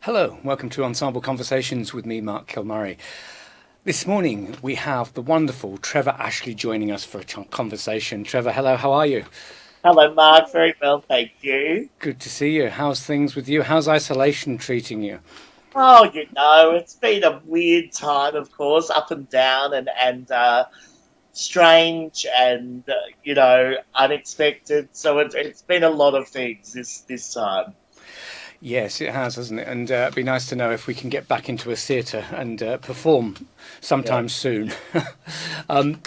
Hello, welcome to Ensemble Conversations with me, Mark Kilmurry. This morning we have the wonderful Trevor Ashley joining us for a conversation. Trevor, hello, how are you? Hello, Mark. Very well, thank you. Good to see you. How's things with you? How's isolation treating you? Oh, it's been a weird time, of course, up and down and strange and unexpected. So it's been a lot of things this time. Yes, it has, hasn't it? And it'd be nice to know if we can get back into a theatre and perform Yeah, sometime soon. um,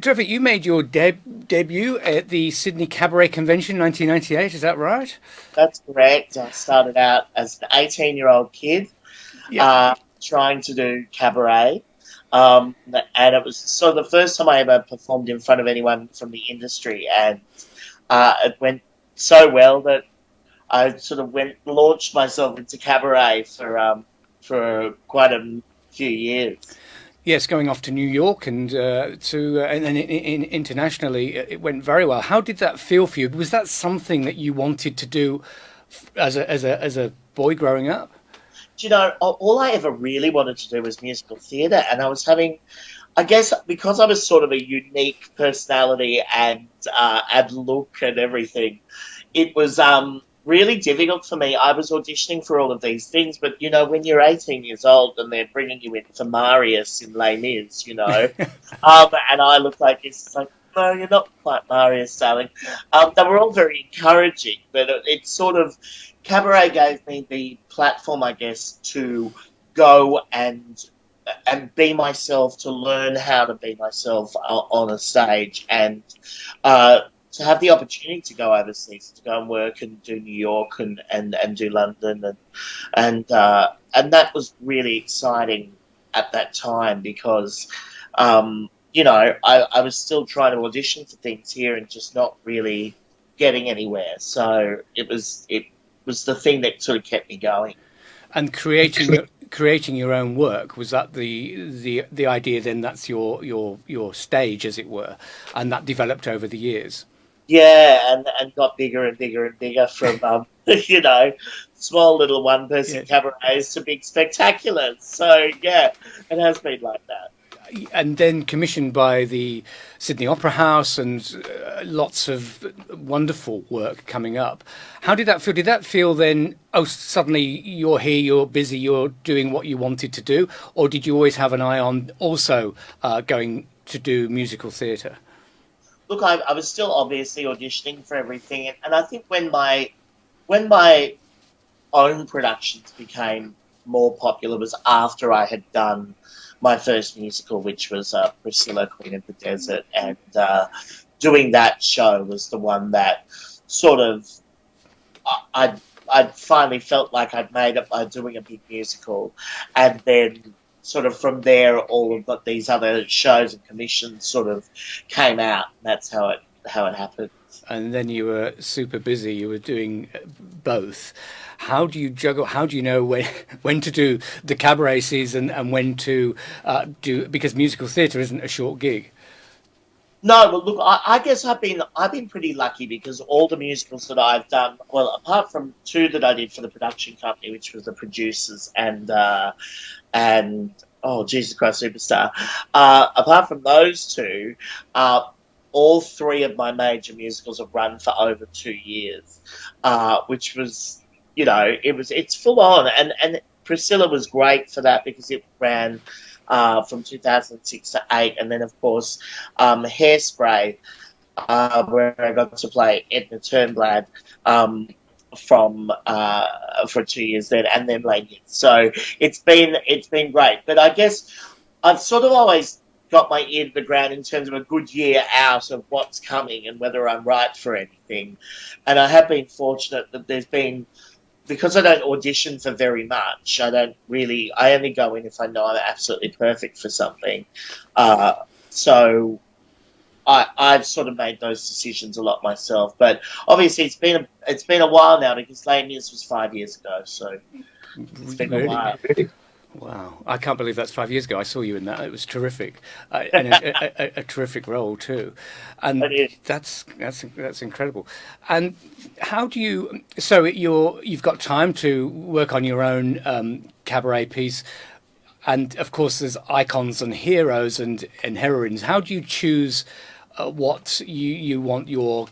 Trevor, you made your debut at the Sydney Cabaret Convention 1998, is that right? that's correct. I started out as an 18-year-old kid Yep. trying to do cabaret. And it was sort of the first time I ever performed in front of anyone from the industry, and it went so well that I sort of launched myself into cabaret for quite a few years. Yes, going off to New York and internationally, it went very well. How did that feel for you? Was that something that you wanted to do as a boy growing up? Do you know, all I ever really wanted to do was musical theatre, and I was having, I guess, because I was sort of a unique personality and look and everything, it was really difficult for me. I was auditioning for all of these things, but when you're 18 years old and they're bringing you in for Marius in Les Mis, and I look like this, it's like, no, you're not quite Marius, darling. They were all very encouraging, but it sort of cabaret gave me the platform, I guess, to go and be myself, to learn how to be myself on a stage, and to have the opportunity to go overseas, to go and work and do New York and do London, and that was really exciting at that time because I was still trying to audition for things here and just not really getting anywhere. So it was the thing that sort of kept me going. And creating your own work, was that the idea? Then that's your stage, as it were, and that developed over the years. Yeah, and got bigger and bigger and bigger from small little one person Yeah. cabarets to big spectaculars. So yeah, it has been like that. And then commissioned by the Sydney Opera House and lots of wonderful work coming up. How did that feel? Did that feel then, oh, suddenly you're here, you're busy, you're doing what you wanted to do? Or did you always have an eye on also going to do musical theatre? Look, I was still obviously auditioning for everything, and I think when my own productions became more popular was after I had done my first musical, which was Priscilla, Queen of the Desert, and doing that show was the one that sort of I'd finally felt like I'd made it by doing a big musical, and then sort of from there, all of these other shows and commissions sort of came out. And that's how it happened. And then you were super busy. You were doing both. How do you juggle? How do you know when to do the cabaret season and when to do, because musical theatre isn't a short gig. No, but look, I guess I've been pretty lucky because all the musicals that I've done, well, apart from two that I did for the production company, which was the producers and oh Jesus Christ Superstar, apart from those two, uh, all three of my major musicals have run for over 2 years, which was it's full on, and Priscilla was great for that because it ran from 2006 to 8, and then of course Hairspray, where I got to play Edna Turnblad from for 2 years then, and then Laney. So it's been great, but I guess I've sort of always got my ear to the ground in terms of a good year out of what's coming and whether I'm right for anything. And I have been fortunate that there's been, because I don't audition for very much, I only go in if I know I'm absolutely perfect for something. So I've sort of made those decisions a lot myself. But obviously it's been a while now because Les Mis was 5 years ago, so it's been a Really? while. Wow, I can't believe that's 5 years ago. I saw you in that. It was terrific, and a terrific role too. And It is. that's incredible. And how do you? So you've got time to work on your own cabaret piece, and of course there's icons and heroes and heroines. How do you choose? What you want your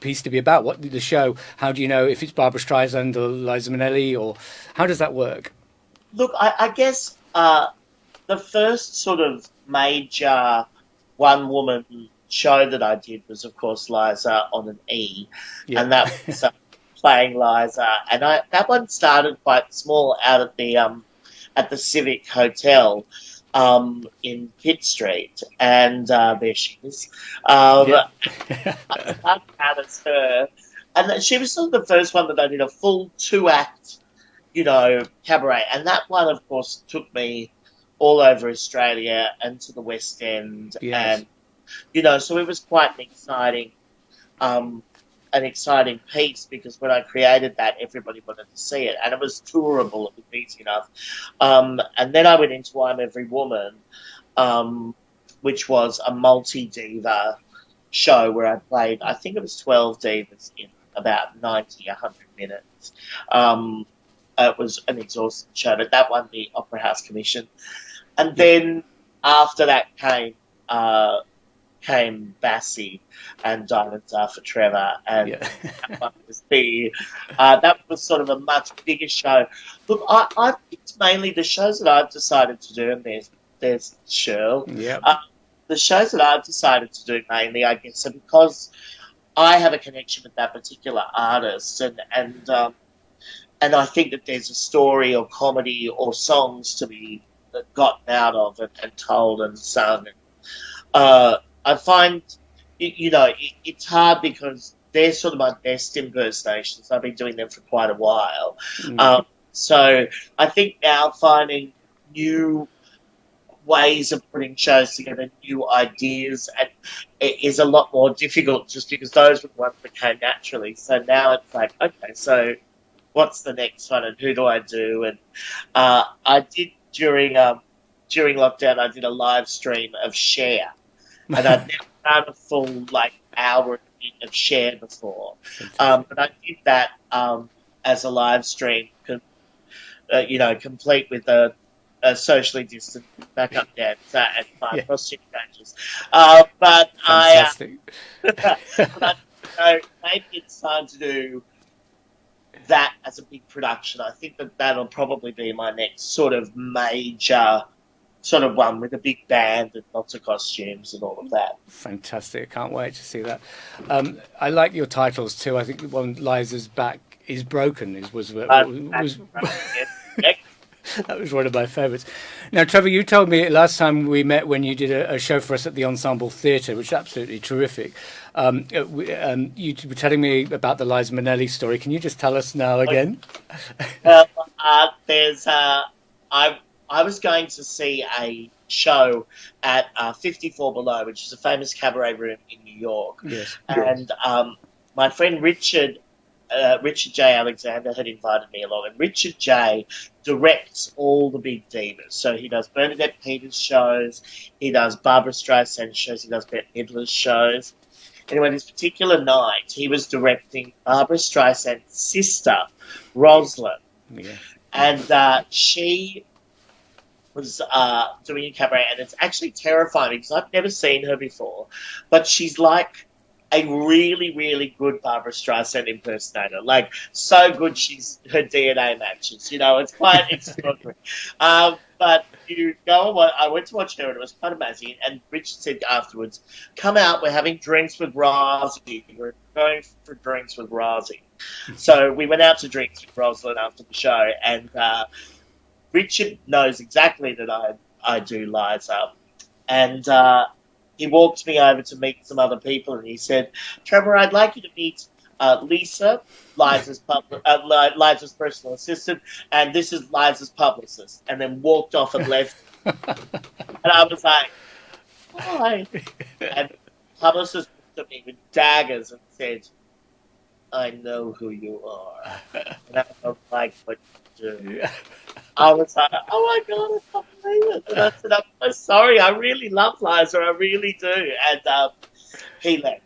piece to be about? What the show? How do you know if it's Barbara Streisand or Liza Minnelli, or how does that work? Look, I guess the first sort of major one-woman show that I did was, of course, Liza on an E, Yeah. and that was playing Liza, and that one started quite small out at the Civic Hotel in Pitt Street, and there she is. Yeah. I started out as her, and she was sort of the first one that I did a full 2-act, cabaret. And that one, of course, took me all over Australia and to the West End. Yes. And, so it was quite an exciting piece, because when I created that, everybody wanted to see it. And it was tourable, it was easy enough. And then I went into I'm Every Woman, which was a multi-diva show where I played, I think it was 12 divas in about 90, 100 minutes. It was an exhausting show, but that won the Opera House Commission. And then after that came Bassie and Diamonds Are for Trevor, and that was sort of a much bigger show. Look, it's mainly the shows that I've decided to do, and there's Shirl. Yeah. The shows that I've decided to do mainly, I guess, are because I have a connection with that particular artist, and I think that there's a story or comedy or songs to be gotten out of and told and sung. I find, it's hard because they're sort of my best impersonations. I've been doing them for quite a while. So I think now finding new ways of putting shows together, new ideas, and it is a lot more difficult, just because those were the ones that came naturally. So now it's like, okay, so what's the next one, and who do I do? And I did during lockdown, I did a live stream of Cher, and I'd never done a full hour of Cher before, but I did that as a live stream, complete with a socially distant backup dancer and 5 costume changes. But Fantastic. maybe it's time to do that as a big production. I think that'll probably be my next sort of major sort of one, with a big band and lots of costumes and all of that. Fantastic. Can't wait to see that. I like your titles too. I think the one, Liza's Back is Broken, was that was one of my favourites. Now, Trevor, you told me last time we met, when you did a show for us at the Ensemble Theatre, which is absolutely terrific. You were telling me about the Liza Minnelli story. Can you just tell us now again? I was going to see a show at 54 Below, which is a famous cabaret room in New York. Yes. And my friend Richard J. Alexander had invited me along, and Richard J. directs all the big divas. So he does Bernadette Peters shows, he does Barbara Streisand shows, he does Bette Midler's shows. Anyway, this particular night, he was directing Barbara Streisand's sister, Rosalind. Yeah. And she was doing a cabaret, and it's actually terrifying because I've never seen her before, but she's like a really, really good Barbara Streisand impersonator. So good her DNA matches. It's quite extraordinary. But you go on, I went to watch her, and it was quite amazing. And Richard said afterwards, come out, we're having drinks with Rosie. We're going for drinks with Rosie. So we went out to drinks with Rosalind after the show, and Richard knows exactly that I do Liza. And he walked me over to meet some other people, and he said, Trevor, I'd like you to meet Lisa, Liza's personal assistant, and this is Liza's publicist, and then walked off and left. And I was like, hi. And the publicist looked at me with daggers and said, I know who you are, and I don't like what you do. I was like, oh my God, I can't believe it. And I said, I'm so sorry. I really love Liza. I really do. And he left.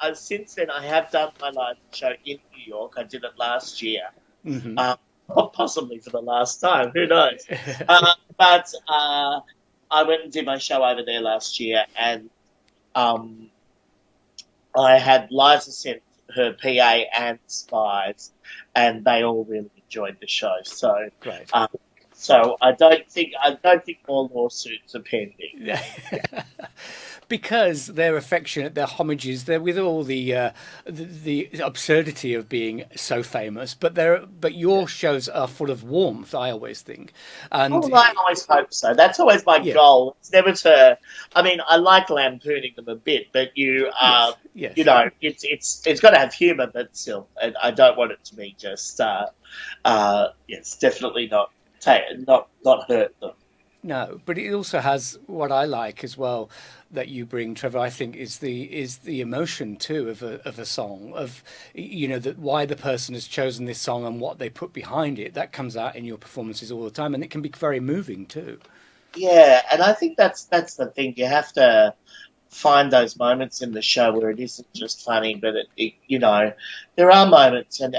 And since then, I have done my live show in New York. I did it last year. Mm-hmm. Possibly for the last time. Who knows? But I went and did my show over there last year, and I had Liza sent her PA and spies, and they all really enjoyed the show. So, Great. so I don't think more lawsuits are pending. Because they're affectionate, they're homages, they're with all the absurdity of being so famous, but your shows are full of warmth, I always think. And well, I always hope so. That's always my goal. It's never to. I mean, I like lampooning them a bit, but you know, it's got to have humour, but still, I don't want it to be just. Yes, definitely not hurt them. No, but it also has what I like as well that you bring, Trevor. I think is the emotion too of a song, of that why the person has chosen this song and what they put behind it. That comes out in your performances all the time, and it can be very moving too. Yeah, and I think that's the thing. You have to find those moments in the show where it isn't just funny, but it there are moments, and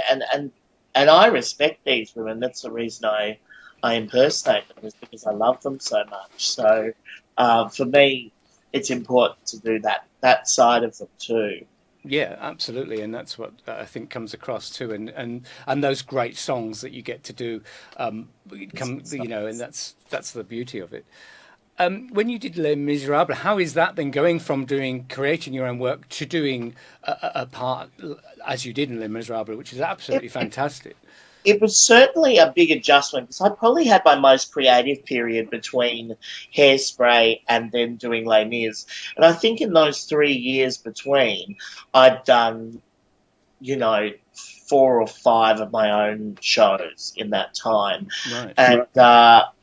I respect these women. That's the reason I impersonate them, is because I love them so much. So for me, it's important to do that side of them too. Yeah, absolutely, and that's what I think comes across too, and those great songs that you get to do, and that's the beauty of it. When you did Les Miserables, how is that then going from creating your own work to doing a part as you did in Les Miserables, which is absolutely fantastic? It was certainly a big adjustment, because I probably had my most creative period between Hairspray and then doing Les Mis. And I think in those 3 years between, I'd done, 4 or 5 of my own shows in that time. Right. And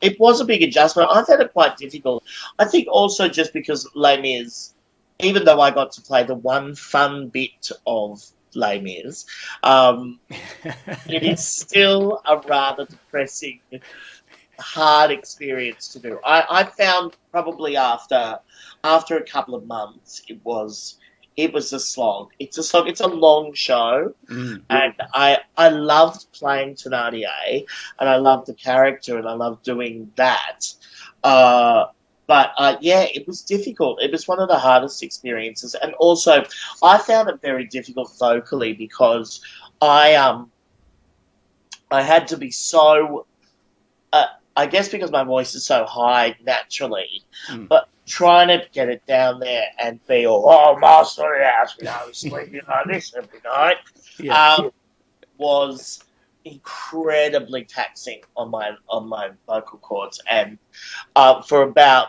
it was a big adjustment. I found it quite difficult. I think also just because Les Mis, even though I got to play the one fun bit of Les Mis, it is still a rather depressing, hard experience to do. I found probably after a couple of months, it was a slog. It's a slog. It's a long show, and I loved playing Thénardier, and I loved the character, and I loved doing that. But it was difficult. It was one of the hardest experiences, and also I found it very difficult vocally, because I had to be so. I guess because my voice is so high naturally, but trying to get it down there and be all master of the house, sleeping like this every night, was incredibly taxing on my vocal cords, and for about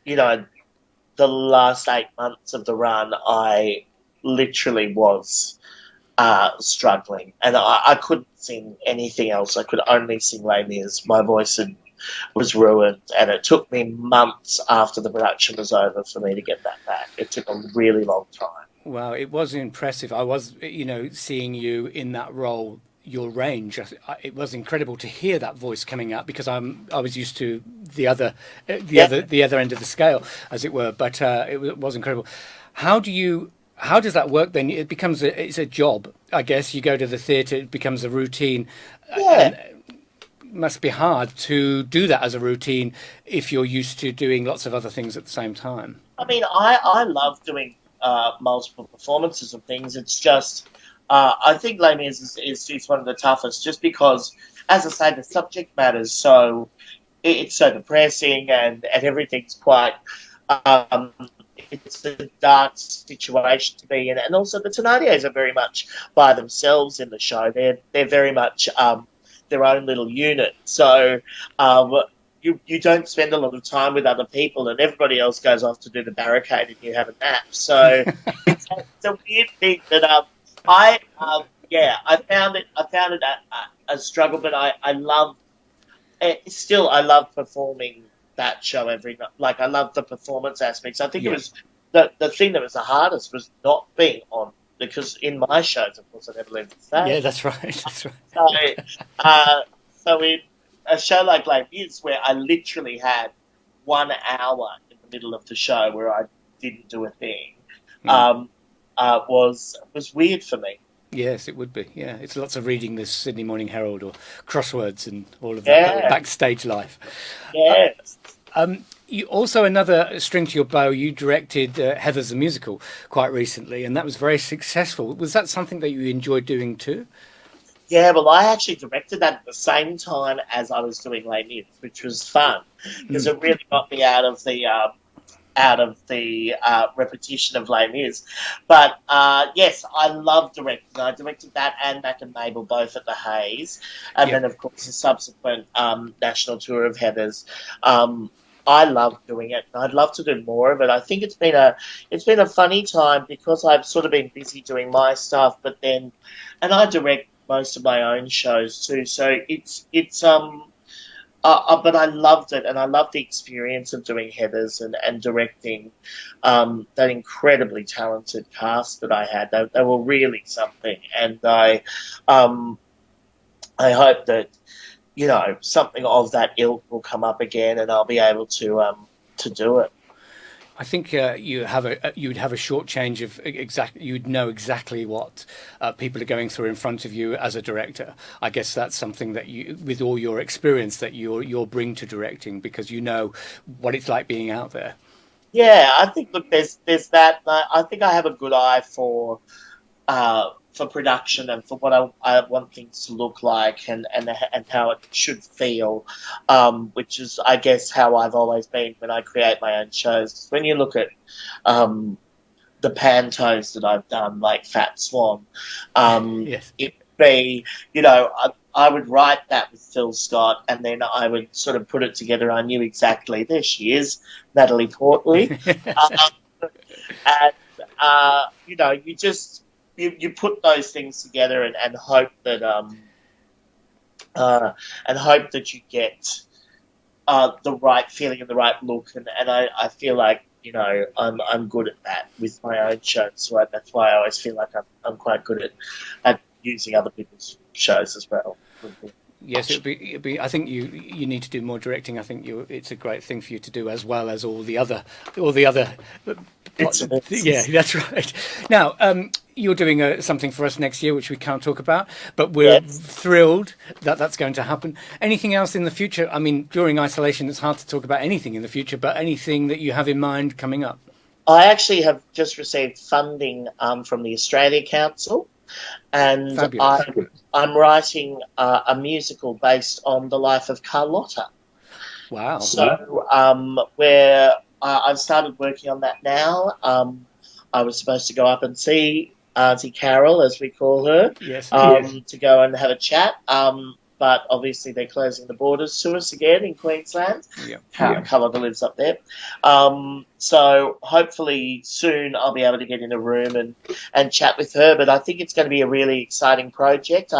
the last 8 months of the run, I literally was struggling, and I couldn't sing anything else. I could only sing Les Mis. My voice was ruined, and it took me months after the production was over for me to get that back. It took a really long time. Wow, it was impressive. I was, seeing you in that role, your range. It was incredible to hear that voice coming out, because I was used to the other end of the scale, as it were. But it was incredible. How does that work then? It becomes it's a job, I guess. You go to the theatre, it becomes a routine. Yeah. It must be hard to do that as a routine if you're used to doing lots of other things at the same time. I mean, I love doing multiple performances of things. It's just, I think Les Mis is one of the toughest, just because, as I say, the subject matter is it's so depressing, and everything's quite, it's a dark situation to be in. And also the Thénardiers are very much by themselves in the show. They're very much their own little unit. So you don't spend a lot of time with other people, and everybody else goes off to do the barricade and you have a nap. So it's a weird thing that I found it a struggle, but I love performing that show every night. I love the performance aspects. I think it was the thing that was the hardest was not being on because in my shows, of course, I never leave the stage. Yeah, that's right. That's right. So, so in a show like Les Mis, where I literally had 1 hour in the middle of the show where I didn't do a thing, was weird for me. Yes, it would be. Yeah, it's lots of reading the Sydney Morning Herald or crosswords and all of that backstage life. Yes. You also, another string to your bow, you directed Heather's the Musical quite recently, and that was very successful. Was that something that you enjoyed doing too? Yeah, well, I actually directed that at the same time as I was doing Les Mis, which was fun because it really got me out of the repetition of Les Mis. But yes, I love directing. I directed that and Mac and Mabel both at the Hayes, and then of course the subsequent national tour of Heather's. I love doing it, and I'd love to do more of it. I think it's been a funny time because I've sort of been busy doing my stuff, and I direct most of my own shows too. So but I loved it, and I loved the experience of doing Heather's and directing that incredibly talented cast that I had. They were really something, and I hope that something of that ilk will come up again, and I'll be able to do it. I think you'd have a short change of you'd know exactly what people are going through in front of you as a director. I guess that's something that you, with all your experience, that you'll bring to directing, because you know what it's like being out there. Yeah, I think there's that. I think I have a good eye for production and for what I want things to look like and how it should feel, which is, I guess, how I've always been when I create my own shows. When you look at the pantos that I've done, like Fat Swan, Yes. it'd be, I would write that with Phil Scott, and then I would sort of put it together. I knew exactly, there she is, Natalie Portley. You just... You put those things together and hope that you get the right feeling and the right look, and I feel like I'm good at that with my own shows, so that's why I always feel like I'm quite good at using other people's shows as well. Yes, it'd be. I think you need to do more directing. I think it's a great thing for you to do, as well as all the other. Yeah, that's right. Now, you're doing something for us next year, which we can't talk about, but we're thrilled that that's going to happen. Anything else in the future? I mean, during isolation, it's hard to talk about anything in the future, but anything that you have in mind coming up? I actually have just received funding from the Australia Council, and I'm writing a musical based on the life of Carlotta. Wow. So where I've started working on that now. I was supposed to go up and see Auntie Carol, as we call her, to go and have a chat. But obviously they're closing the borders to us again in Queensland. Carlotta lives up there. So hopefully soon I'll be able to get in a room and chat with her. But I think it's going to be a really exciting project.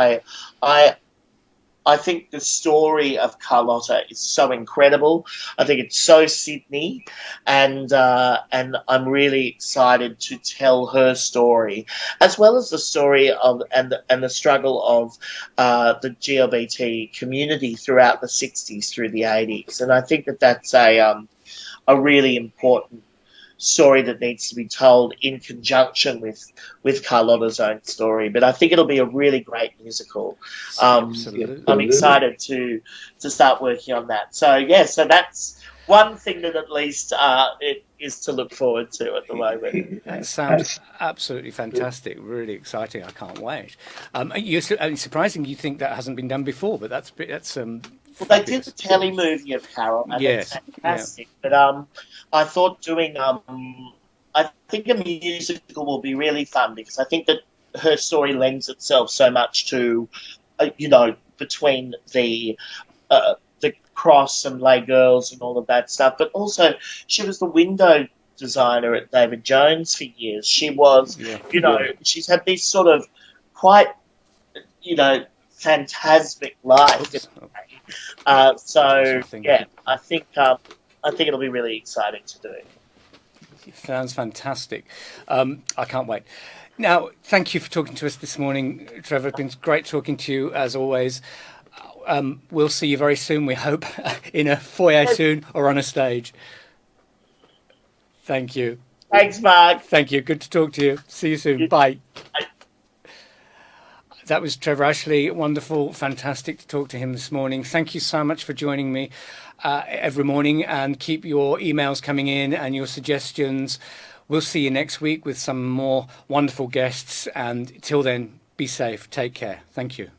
I think the story of Carlotta is so incredible. I think it's so Sydney, and I'm really excited to tell her story, as well as the story of and the struggle of the LGBT community throughout the 60s through the 80s. And I think that's a really important story that needs to be told in conjunction with Carlotta's own story. But I think it'll be a really great musical. I'm excited to start working on that. So that's one thing that at least it is to look forward to at the moment. That sounds absolutely fantastic, really exciting. I can't wait. It's surprising you think that hasn't been done before, but that's well, they did the telly movie of Carol, and it's fantastic. Yeah. But I thought doing I think a musical will be really fun, because I think that her story lends itself so much to between the Cross and Lay Girls and all of that stuff. But also, she was the window designer at David Jones for years. She was, she's had this sort of quite, phantasmic life. I think it'll be really exciting to do. Sounds fantastic. I can't wait. Now, thank you for talking to us this morning, Trevor. It's been great talking to you, as always. We'll see you very soon, we hope, in a foyer soon or on a stage. Thank you. Thanks, Mark. Thank you. Good to talk to you. See you soon. Bye. That was Trevor Ashley. Wonderful, fantastic to talk to him this morning. Thank you so much for joining me every morning, and keep your emails coming in and your suggestions. We'll see you next week with some more wonderful guests, and till then, be safe. Take care. Thank you.